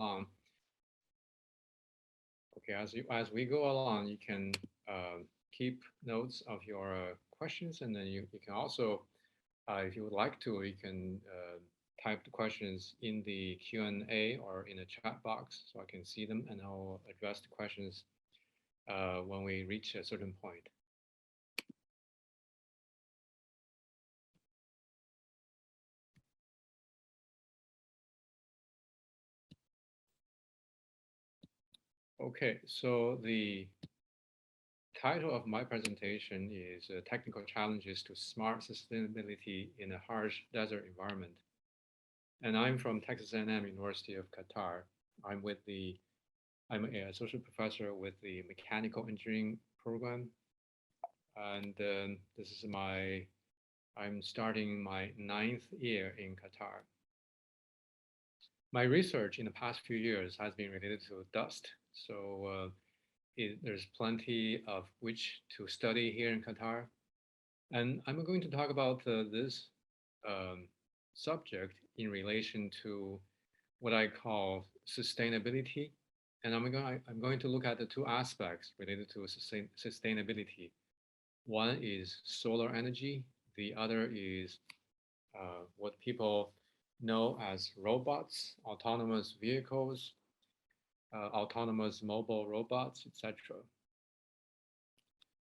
along. Okay, as we go along, you can keep notes of your questions, and then you can also, if you would like to, you can type the questions in the Q&A or in the chat box so I can see them, and I'll address the questions when we reach a certain point. Okay, so the title of my presentation is Technical Challenges to Smart Sustainability in a Harsh Desert Environment. And I'm from Texas A&M University of Qatar. I'm an associate professor with the mechanical engineering program. And I'm starting my 9th year in Qatar. My research in the past few years has been related to dust. So there's plenty of which to study here in Qatar. And I'm going to talk about this subject in relation to what I call sustainability. And I'm going to look at the two aspects related to sustainability. One is solar energy. The other is what people know as robots, autonomous vehicles, autonomous mobile robots, etc.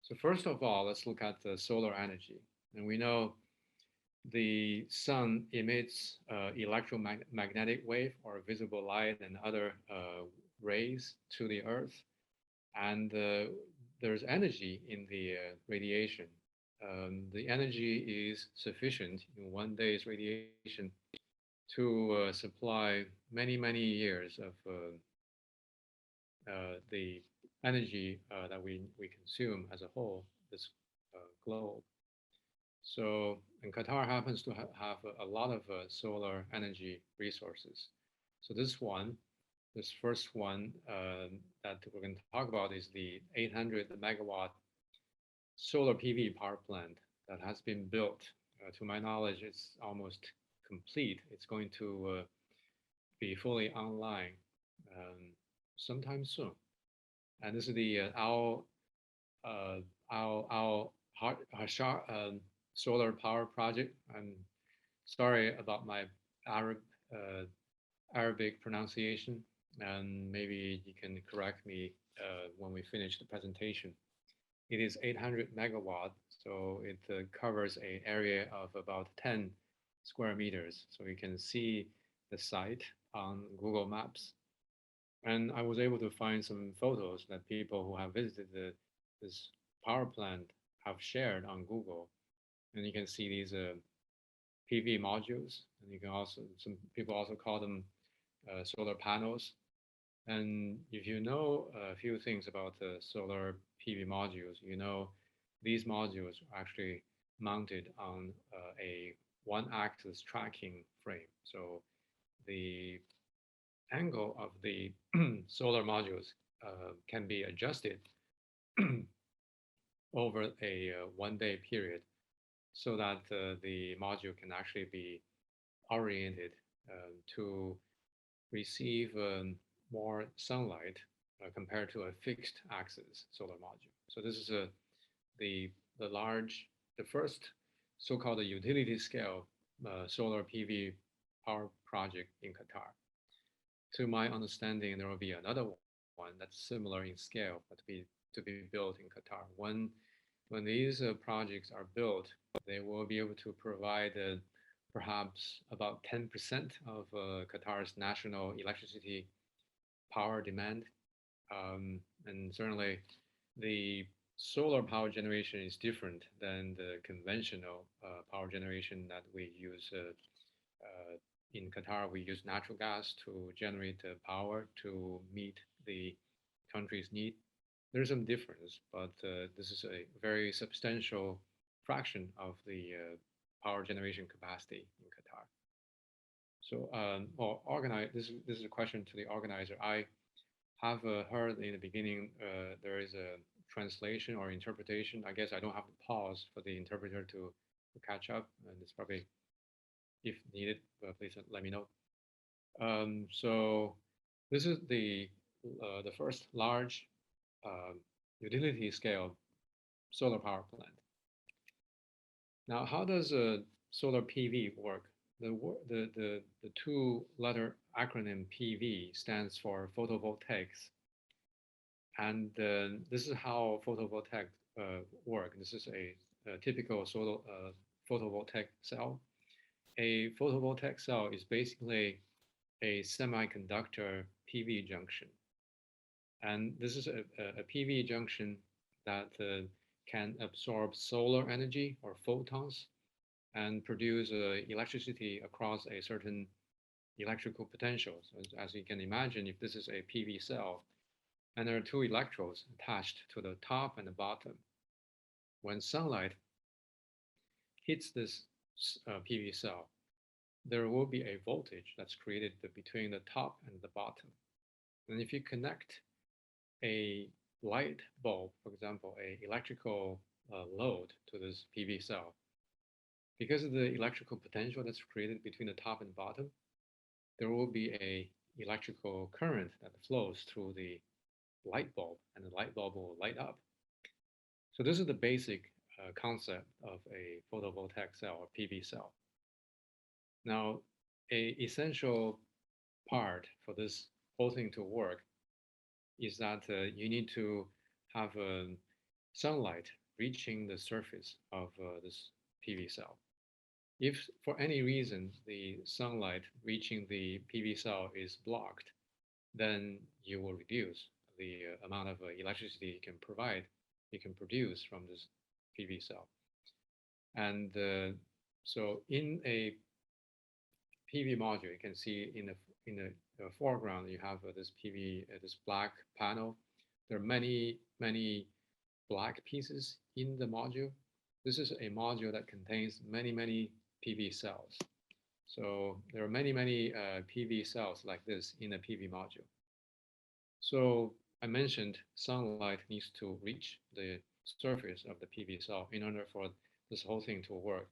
So first of all, let's look at the solar energy. And we know the sun emits electromagnetic wave or visible light and other rays to the earth. And there's energy in the radiation. The energy is sufficient in one day's radiation to supply many, many years of the energy that we consume as a whole, this globe. So, and Qatar happens to have a lot of solar energy resources. So this first one that we're going to talk about is the 800 megawatt solar PV power plant that has been built. To my knowledge, it's almost complete. It's going to be fully online sometime soon. And this is the Al Hashar solar power project. I'm sorry about my Arabic pronunciation, and maybe you can correct me when we finish the presentation. It is 800 megawatt, so it covers an area of about 10 square meters. So you can see the site on Google Maps. And I was able to find some photos that people who have visited this power plant have shared on Google. And you can see these PV modules, and you can also, some people also call them solar panels. And if you know a few things about the solar PV modules, you know these modules are actually mounted on a one-axis tracking frame. So the angle of the solar modules can be adjusted over a one-day period so that the module can actually be oriented to receive more sunlight compared to a fixed axis solar module. So this is the first so-called utility scale solar PV power project in Qatar. To my understanding, there will be another one that's similar in scale, but to be built in Qatar. When these projects are built, they will be able to provide perhaps about 10% of Qatar's national electricity power demand. And certainly the solar power generation is different than the conventional power generation that we use. In Qatar, we use natural gas to generate power to meet the country's need. There's some difference, but this is a very substantial fraction of the power generation capacity in Qatar. So, this is a question to the organizer. I have heard in the beginning there is a translation or interpretation. I guess I don't have to pause for the interpreter to catch up, and it's probably, if needed, please let me know. So This is the first large uh, utility scale solar power plant. Now, how does a solar PV work? The two-letter acronym PV stands for photovoltaics, and this is how photovoltaic work. This is a typical solar photovoltaic cell. A photovoltaic cell is basically a semiconductor PV junction, and this is a PV junction that can absorb solar energy or photons and produce electricity across a certain electrical potential. So as you can imagine, if this is a PV cell, and there are two electrodes attached to the top and the bottom, when sunlight hits this PV cell, there will be a voltage that's created between the top and the bottom. And if you connect a light bulb, for example, a electrical load to this PV cell, because of the electrical potential that's created between the top and bottom, there will be a electrical current that flows through the light bulb, and the light bulb will light up. So this is the basic concept of a photovoltaic cell or PV cell. Now, a essential part for this whole thing to work is that you need to have sunlight reaching the surface of this PV cell. If for any reason the sunlight reaching the PV cell is blocked, then you will reduce the amount of electricity you can produce from this PV cell. And so in a PV module, you can see in the foreground, you have this PV, this black panel. There are many black pieces in the module. This is a module that contains many PV cells. So there are many PV cells like this in a PV module. So I mentioned sunlight needs to reach the surface of the PV cell in order for this whole thing to work.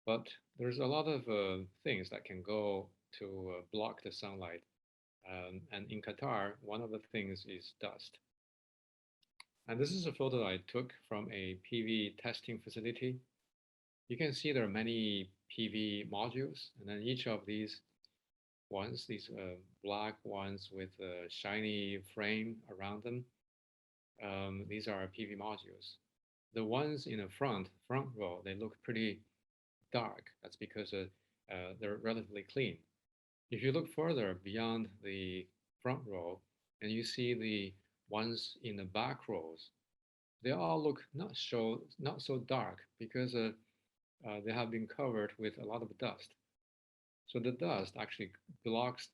But there's a lot of things that can go to block the sunlight. And in Qatar, one of the things is dust. And this is a photo I took from a PV testing facility. You can see there are many PV modules, and then each of these ones, these black ones with a shiny frame around them, these are PV modules. The ones in the front row, they look pretty dark. That's because they're relatively clean. If you look further beyond the front row and you see the ones in the back rows, they all look not so dark because they have been covered with a lot of dust. So the dust actually blocks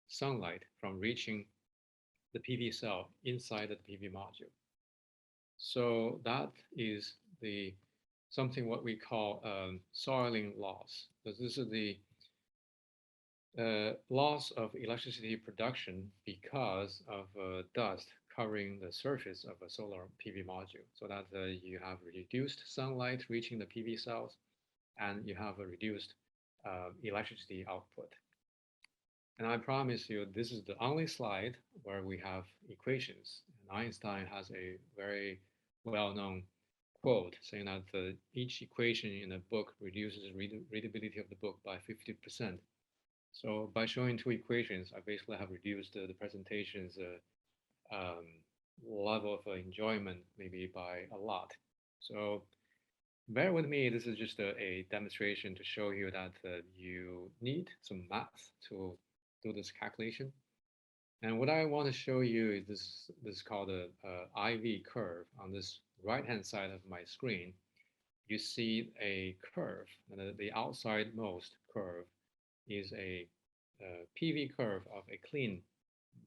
sunlight from reaching the PV cell inside the PV module. So that is the something what we call soiling loss. So this is the loss of electricity production because of dust covering the surface of a solar PV module, so that you have reduced sunlight reaching the PV cells, and you have a reduced electricity output. And I promise you, this is the only slide where we have equations. And Einstein has a very well-known quote saying that each equation in a book reduces readability of the book by 50%. So by showing two equations, I basically have reduced the presentation's um, level of enjoyment maybe by a lot. So bear with me, this is just a demonstration to show you that you need some math to do this calculation. And what I want to show you is this is called a IV curve. On this right-hand side of my screen, you see a curve, and the outside-most curve is a PV curve of a clean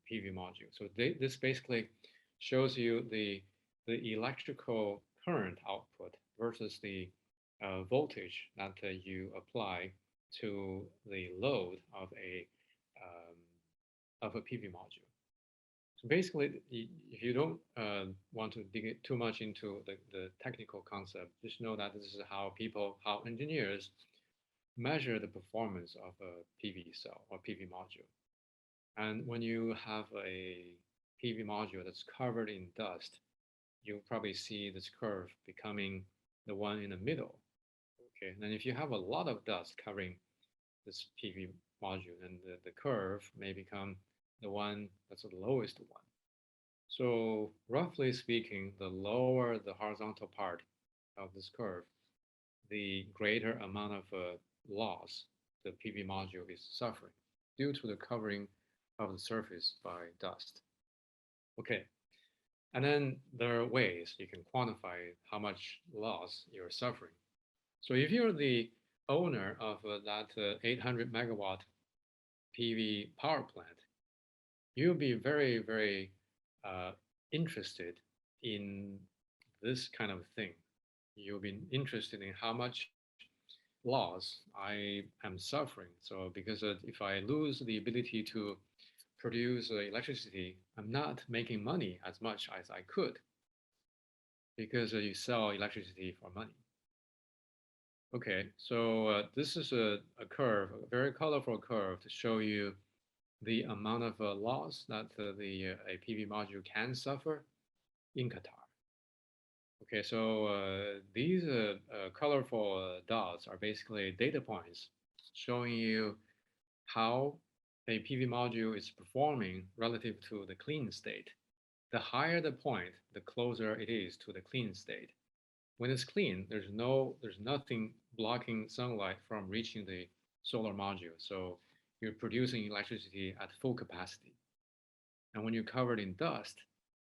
PV module. So this basically shows you the electrical current output versus the voltage that you apply to the load of a PV module. So basically, if you don't want to dig too much into the technical concept, just know that this is how engineers measure the performance of a PV cell or PV module. And when you have a PV module that's covered in dust, you'll probably see this curve becoming the one in the middle. Okay, and then if you have a lot of dust covering this PV module, then the curve may become the one that's the lowest one. So roughly speaking, the lower the horizontal part of this curve, the greater amount of loss the PV module is suffering due to the covering of the surface by dust. Okay, and then there are ways you can quantify how much loss you're suffering. So if you're the owner of that 800 megawatt PV power plant, you'll be very, very uh, interested in this kind of thing. You'll be interested in how much loss I am suffering. So because if I lose the ability to produce electricity, I'm not making money as much as I could because you sell electricity for money. Okay, so this is a curve, a very colorful curve to show you the amount of loss that the a PV module can suffer in Qatar. Okay, so these colorful dots are basically data points showing you how a PV module is performing relative to the clean state. The higher the point, the closer it is to the clean state. When it's clean, there's nothing blocking sunlight from reaching the solar module. So you're producing electricity at full capacity. And when you're covered in dust,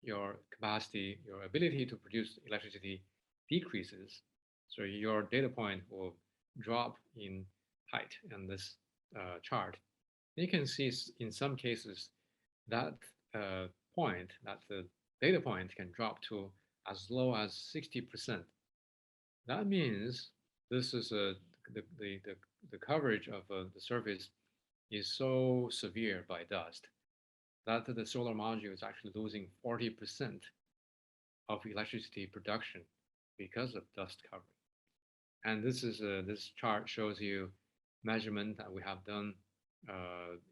your capacity, your ability to produce electricity decreases. So your data point will drop in height in this chart. You can see in some cases that point, that the data point can drop to as low as 60%. That means this is the coverage of the surface is so severe by dust that the solar module is actually losing 40% of electricity production because of dust covering. And this chart shows you measurement that we have done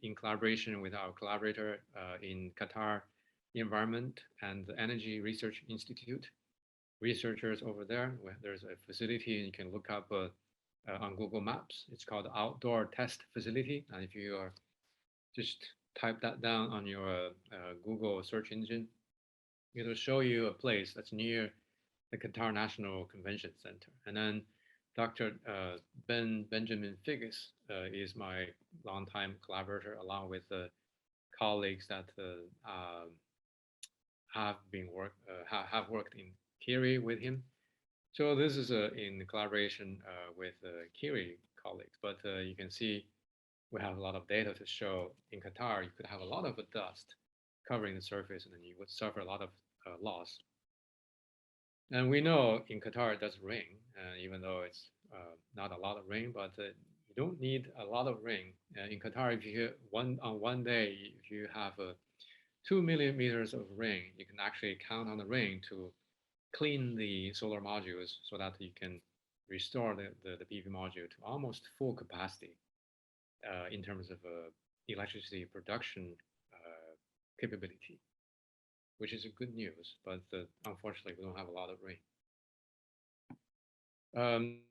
in collaboration with our collaborator in Qatar Environment and Energy Research Institute. Researchers over there, there's a facility and you can look up on Google Maps. It's called Outdoor Test Facility. And if you are just type that down on your Google search engine, it'll show you a place that's near the Qatar National Convention Center. And then Dr. Benjamin Figgis is my longtime collaborator, along with colleagues that have worked in Kiri with him. So this is in collaboration with Kiri colleagues, but you can see we have a lot of data to show in Qatar, you could have a lot of dust covering the surface and then you would suffer a lot of loss. And we know in Qatar it does rain, even though it's not a lot of rain, but you don't need a lot of rain. In Qatar, if you on one day, if you have 2 millimeters of rain, you can actually count on the rain to clean the solar modules so that you can restore the PV module to almost full capacity in terms of electricity production capability, which is good news, but unfortunately we don't have a lot of rain.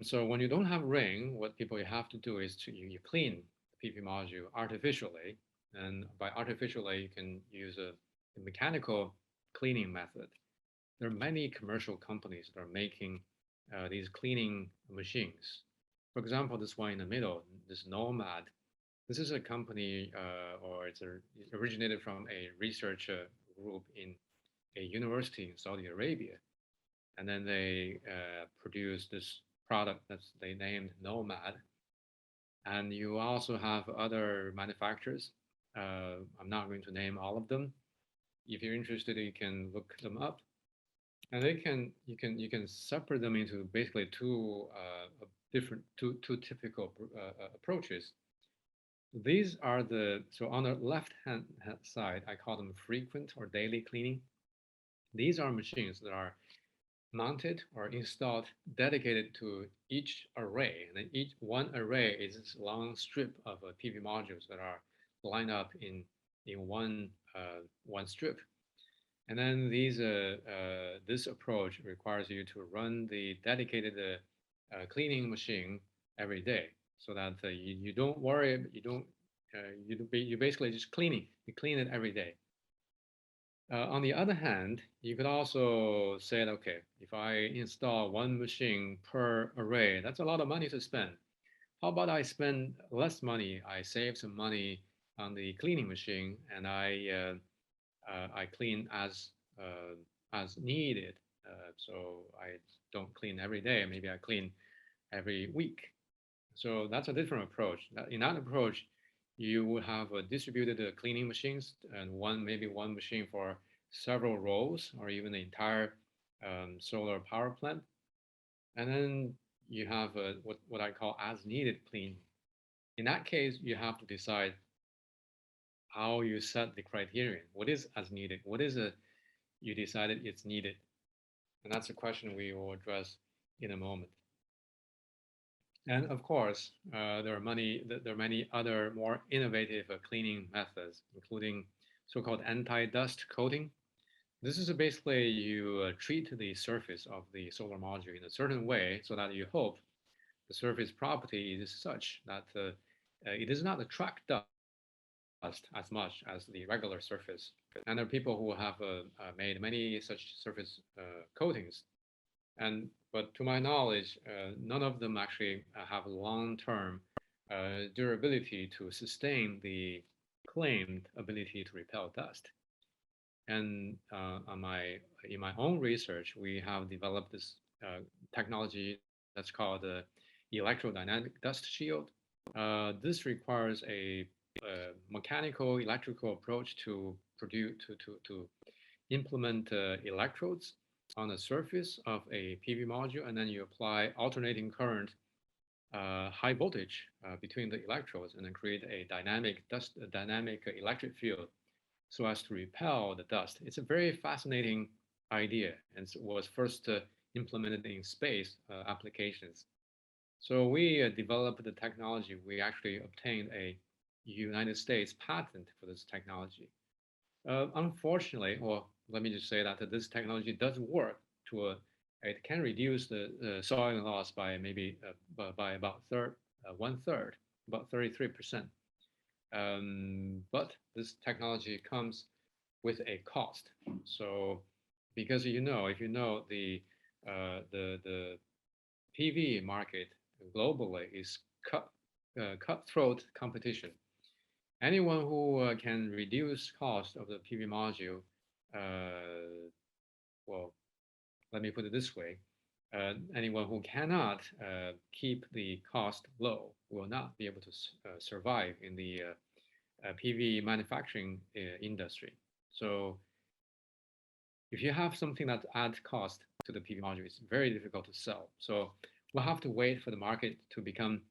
So when you don't have rain, what people have to do is you clean the PV module artificially, and by artificially you can use a mechanical cleaning method. There are many commercial companies that are making these cleaning machines. For example, this one in the middle, this Nomad, this is a company, or it originated from a research group in a university in Saudi Arabia. And then they produce this product that they named Nomad. And you also have other manufacturers. I'm not going to name all of them. If you're interested, you can look them up. And you can separate them into basically two typical approaches. These are so on the left hand side, I call them frequent or daily cleaning. These are machines that are mounted or installed dedicated to each array. And then each one array is this long strip of PV modules that are lined up in in one strip. And then this approach requires you to run the dedicated cleaning machine every day, so that you don't worry, you basically just cleaning. You clean it every day. On the other hand, you could also say, that, okay, if I install one machine per array, that's a lot of money to spend. How about I spend less money? I save some money on the cleaning machine, and I clean as needed. So I don't clean every day. Maybe I clean every week. So that's a different approach. In that approach, you would have distributed cleaning machines, and maybe one machine for several rows, or even the entire solar power plant. And then you have what I call as needed clean. In that case, you have to decide how you set the criterion. What is as needed? What is it you decided it's needed? And that's a question we will address in a moment. And of course, there are many other more innovative cleaning methods, including so-called anti-dust coating. This is basically you treat the surface of the solar module in a certain way so that you hope the surface property is such that it does not attract dust as much as the regular surface. And there are people who have made many such surface coatings. But to my knowledge, none of them actually have long-term durability to sustain the claimed ability to repel dust. And in my own research, we have developed this technology that's called the electrodynamic dust shield. This requires a mechanical electrical approach to produce to implement electrodes on the surface of a PV module, and then you apply alternating current, high voltage between the electrodes, and then create a dynamic electric field so as to repel the dust. It's a very fascinating idea, and it was first implemented in space applications. So we developed the technology. We actually obtained a United States patent for this technology. Unfortunately, or let me just say that this technology does work it can reduce the soil loss by maybe by about one third, about 33%. But this technology comes with a cost. So because if you know the PV market globally is cutthroat competition. Anyone who can reduce cost of the PV module, well, let me put it this way. Anyone who cannot keep the cost low will not be able to survive in the PV manufacturing industry. So if you have something that adds cost to the PV module, it's very difficult to sell. So we'll have to wait for the market to become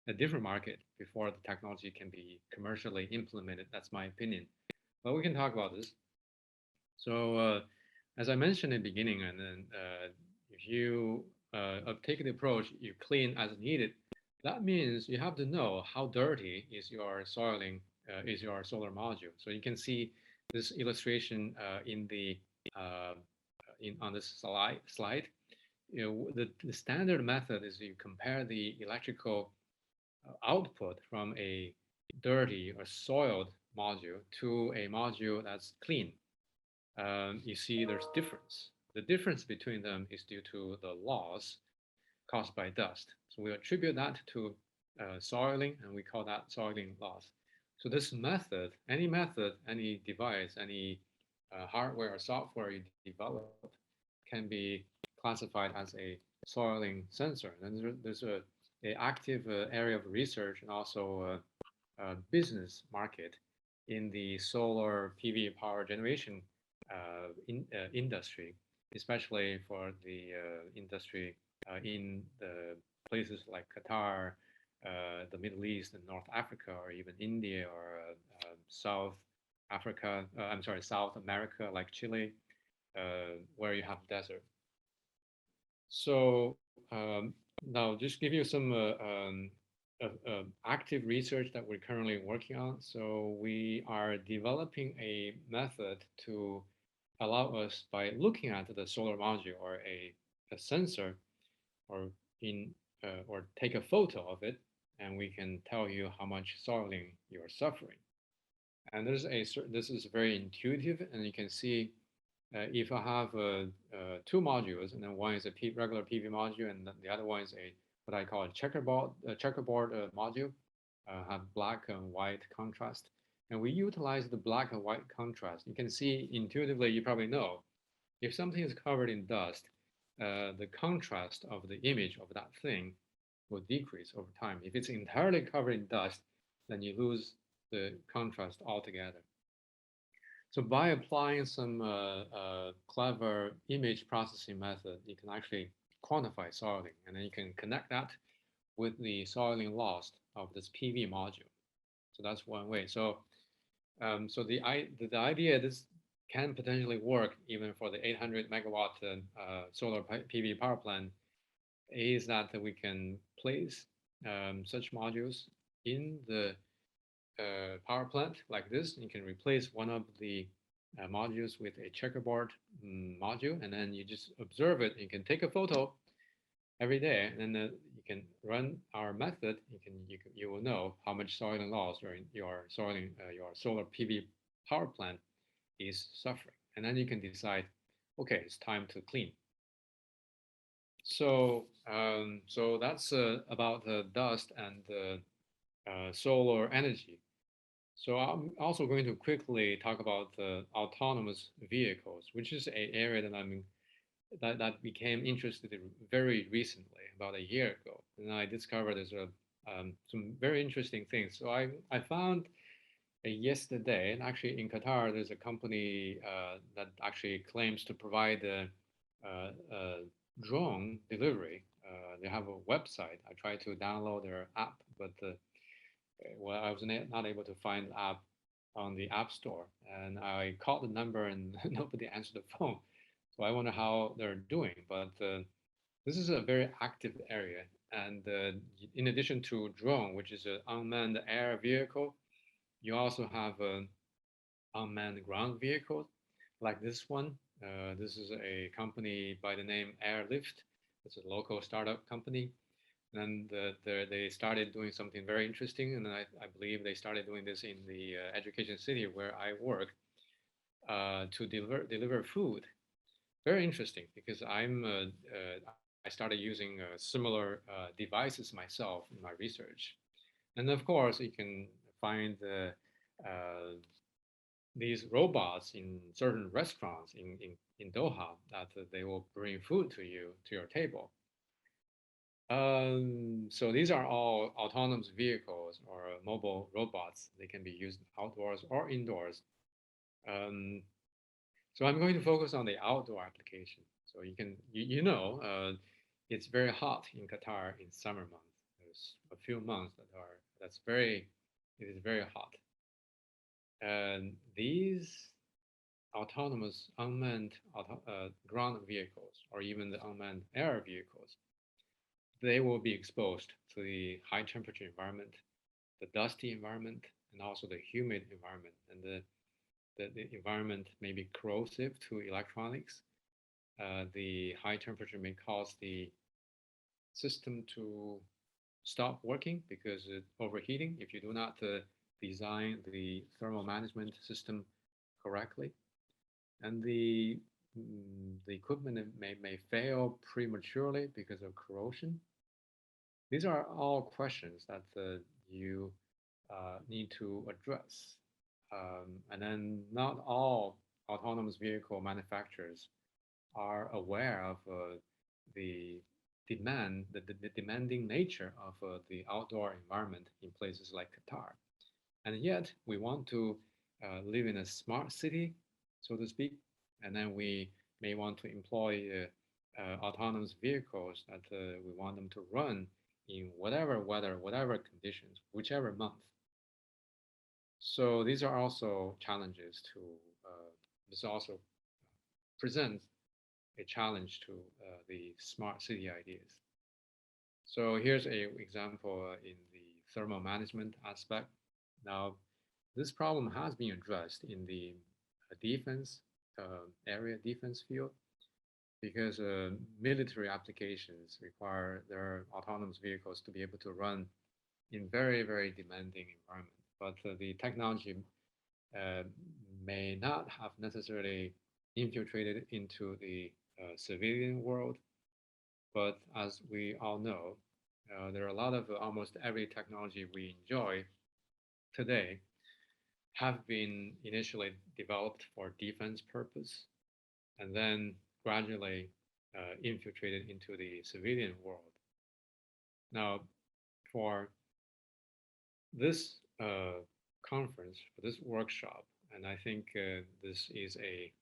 a different market before the technology can be commercially implemented. That's my opinion. But we can talk about this. So as I mentioned in the beginning, and then if you take the approach, you clean as needed. That means you have to know how dirty is your is your solar module. So you can see this illustration on this slide. The standard method is you compare the electrical output from a dirty or soiled module to a module that's clean. You see there's difference. The difference between them is due to the loss caused by dust. So we attribute that to soiling, and we call that soiling loss. So this method, any device, any hardware or software you develop can be classified as a soiling sensor. And there's a active area of research and also business market in the solar PV power generation industry, especially for the industry in the places like Qatar, the Middle East and North Africa, or even India or South Africa, South America, like Chile, where you have desert. So now just give you some active research that we're currently working on. So we are developing a method to allow us by looking at the solar module or a sensor or in or take a photo of it, and we can tell you how much soiling you're suffering. And this is very intuitive, and you can see if I have two modules, and then one is a regular PV module, and the other one is a what I call a checkerboard module, have black and white contrast. And we utilize the black and white contrast. You can see intuitively, you probably know, if something is covered in dust, the contrast of the image of that thing will decrease over time. If it's entirely covered in dust, then you lose the contrast altogether. So by applying some clever image processing method, you can actually quantify soiling, and then you can connect that with the soiling loss of this PV module. So that's one way. So the idea this can potentially work even for the 800 megawatt solar PV power plant is that we can place such modules in the power plant like this. You can replace one of the modules with a checkerboard module, and then you just observe it. You can take a photo every day, and then you can run our method. You will know how much soiling loss your solar PV power plant is suffering, and then you can decide, okay, it's time to clean. So that's about the dust and solar energy. So I'm also going to quickly talk about autonomous vehicles, which is an area that became interested in very recently, about a year ago. And I discovered there's some very interesting things. So I found yesterday, and actually in Qatar, there's a company that actually claims to provide drone delivery. They have a website. I tried to download their app, but well, I was not able to find the app on the App Store, and I called the number and nobody answered the phone. So I wonder how they're doing. But this is a very active area, and in addition to drone, which is an unmanned air vehicle, you also have an unmanned ground vehicle, like this one. This is a company by the name Airlift. It's a local startup company, and they started doing something very interesting, and I believe they started doing this in the education city where I work to deliver food. Very interesting because I started using similar devices myself in my research, and of course you can find these robots in certain restaurants in Doha that they will bring food to you to your table. So these are all autonomous vehicles or mobile robots. They can be used outdoors or indoors. Um, so I'm going to focus on the outdoor application. So you know, it's very hot in Qatar in summer months. There's a few months it is very hot. And these autonomous unmanned ground vehicles or even the unmanned air vehicles, they will be exposed to the high temperature environment, the dusty environment, and also the humid environment. And the environment may be corrosive to electronics. The high temperature may cause the system to stop working because it's overheating if you do not design the thermal management system correctly. And the equipment may fail prematurely because of corrosion. These are all questions that you need to address. And then not all autonomous vehicle manufacturers are aware of the the demanding nature of the outdoor environment in places like Qatar. And yet we want to live in a smart city, so to speak, and then we may want to employ autonomous vehicles that we want them to run in whatever weather, whatever conditions, whichever month. So these are also challenges to, this also presents a challenge to the smart city ideas. So here's a example in the thermal management aspect. Now, this problem has been addressed in the defense defense field, because military applications require their autonomous vehicles to be able to run in very, very demanding environment. But the technology uh, may not have necessarily infiltrated into the civilian world. But as we all know, there are a lot of almost every technology we enjoy today have been initially developed for defense purpose and then gradually infiltrated into the civilian world. Now, for this conference, for this workshop, and I think this is a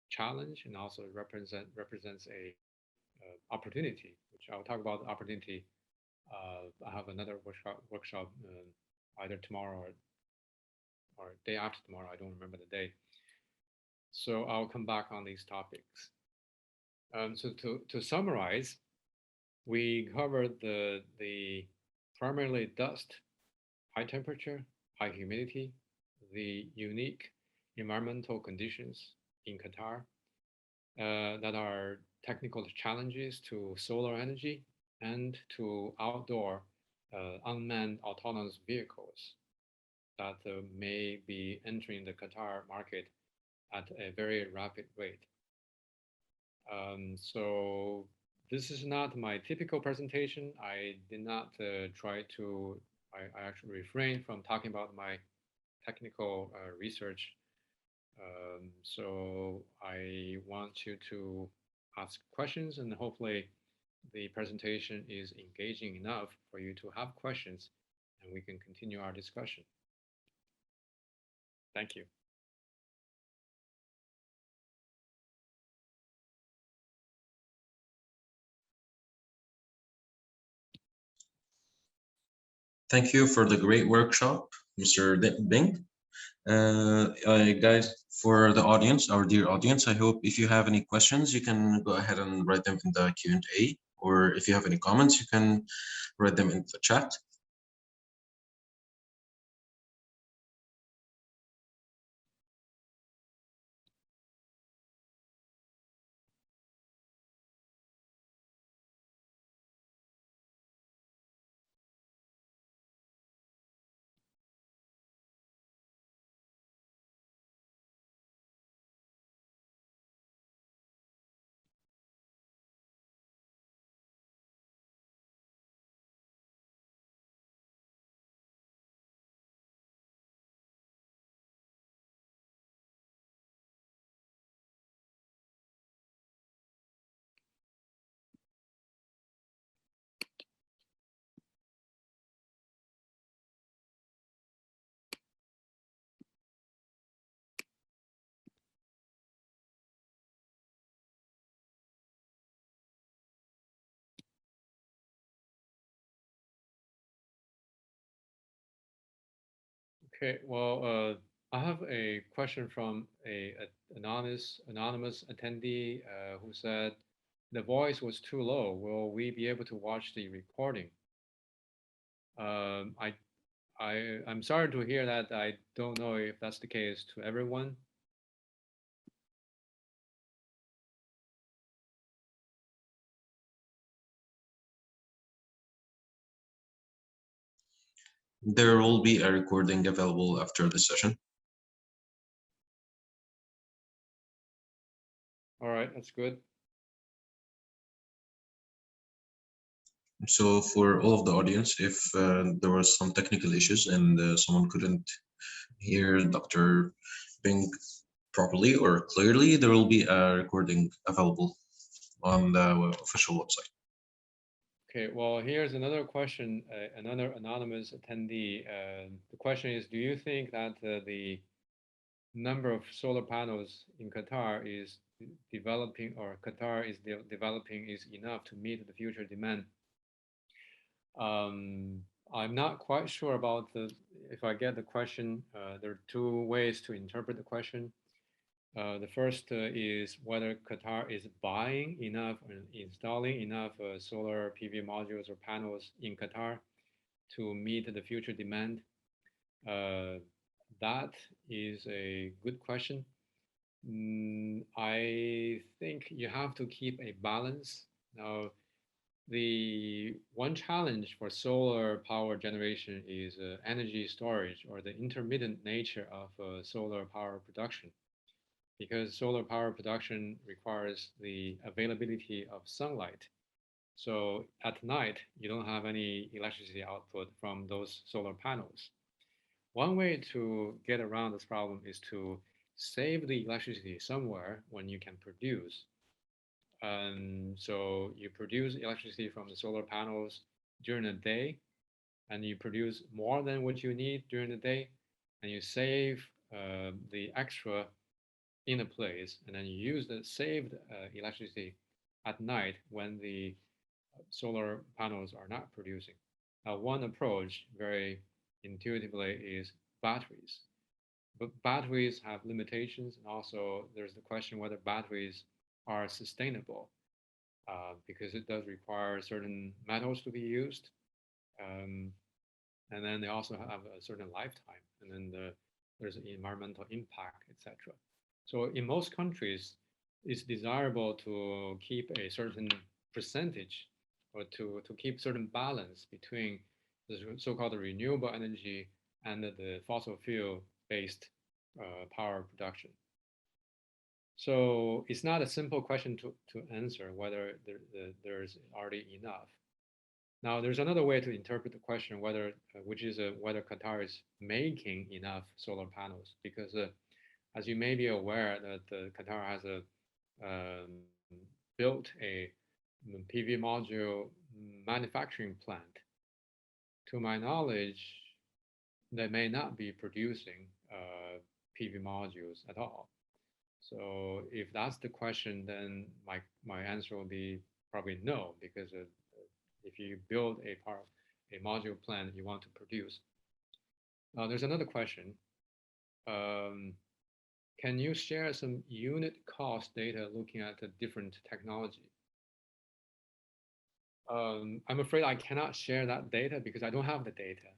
challenge and also represents a opportunity, which I'll talk about the opportunity. I have another workshop either tomorrow or day after tomorrow. I don't remember the day. So I'll come back on these topics. So to summarize, we covered the primarily dust, high temperature, high humidity, the unique environmental conditions in Qatar that are technical challenges to solar energy and to outdoor unmanned autonomous vehicles that may be entering the Qatar market at a very rapid rate. So this is not my typical presentation. I did not try to, I actually refrained from talking about my technical research. So I want you to ask questions, and hopefully the presentation is engaging enough for you to have questions and we can continue our discussion. Thank you. Thank you for the great workshop, Mr. Bing. Guys, for the audience, our dear audience, I hope if you have any questions, you can go ahead and write them in the Q&A, or if you have any comments, you can write them in the chat. Okay, well, I have a question from a anonymous attendee who said the voice was too low. Will we be able to watch the recording? Um, I, I'm sorry to hear that. I don't know if that's the case to everyone. There will be a recording available after the session. All right, that's good. So for all of the audience, if there was some technical issues and someone couldn't hear Dr. Bing properly or clearly, there will be a recording available on the official website. Okay, well, here's another question, another anonymous attendee. The question is, do you think that the number of solar panels in Qatar is developing, or Qatar is developing, is enough to meet the future demand? I'm not quite sure about if I get the question. There are two ways to interpret the question. The first is whether Qatar is buying enough and installing enough solar PV modules or panels in Qatar to meet the future demand? That is a good question. I think you have to keep a balance. Now, the one challenge for solar power generation is energy storage, or the intermittent nature of solar power production, because solar power production requires the availability of sunlight. So at night, you don't have any electricity output from those solar panels. One way to get around this problem is to save the electricity somewhere when you can produce. So you produce electricity from the solar panels during the day, and you produce more than what you need during the day, and you save the extra in a place, and then you use the saved electricity at night when the solar panels are not producing. Now, one approach, very intuitively, is batteries. But batteries have limitations, and also there's the question whether batteries are sustainable, because it does require certain metals to be used. And then they also have a certain lifetime, and then there's environmental impact, etc. So in most countries, it's desirable to keep a certain percentage, or to keep certain balance between the so-called renewable energy and the fossil fuel-based power production. So it's not a simple question to answer whether there's already enough. Now, there's another way to interpret the question, whether which is whether Qatar is making enough solar panels, because as you may be aware, that Qatar has built a PV module manufacturing plant. To my knowledge, they may not be producing PV modules at all. So if that's the question, then my answer will be probably no, because if you build a module plant, you want to produce. There's another question. Can you share some unit cost data looking at a different technology? I'm afraid I cannot share that data because I don't have the data.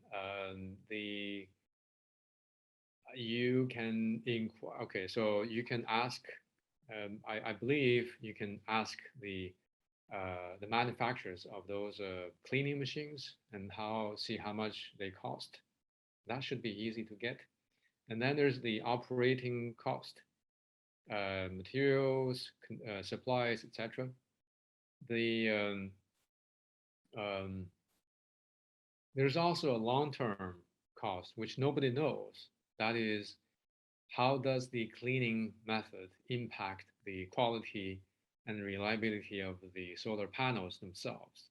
You can okay, so you can ask. I believe you can ask the manufacturers of those cleaning machines and see how much they cost. That should be easy to get. And then there's the operating cost, materials, supplies, etc. There's also a long-term cost, which nobody knows. That is, how does the cleaning method impact the quality and reliability of the solar panels themselves?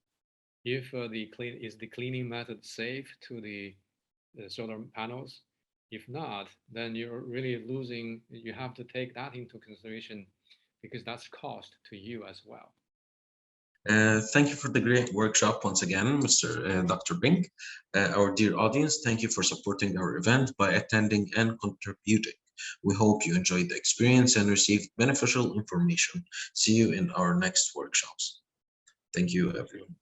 If is the cleaning method safe to the solar panels? If not, then you're really losing. You have to take that into consideration, because that's cost to you as well. Thank you for the great workshop once again, Dr. Bing. Our dear audience, thank you for supporting our event by attending and contributing. We hope you enjoyed the experience and received beneficial information. See you in our next workshops. Thank you, everyone.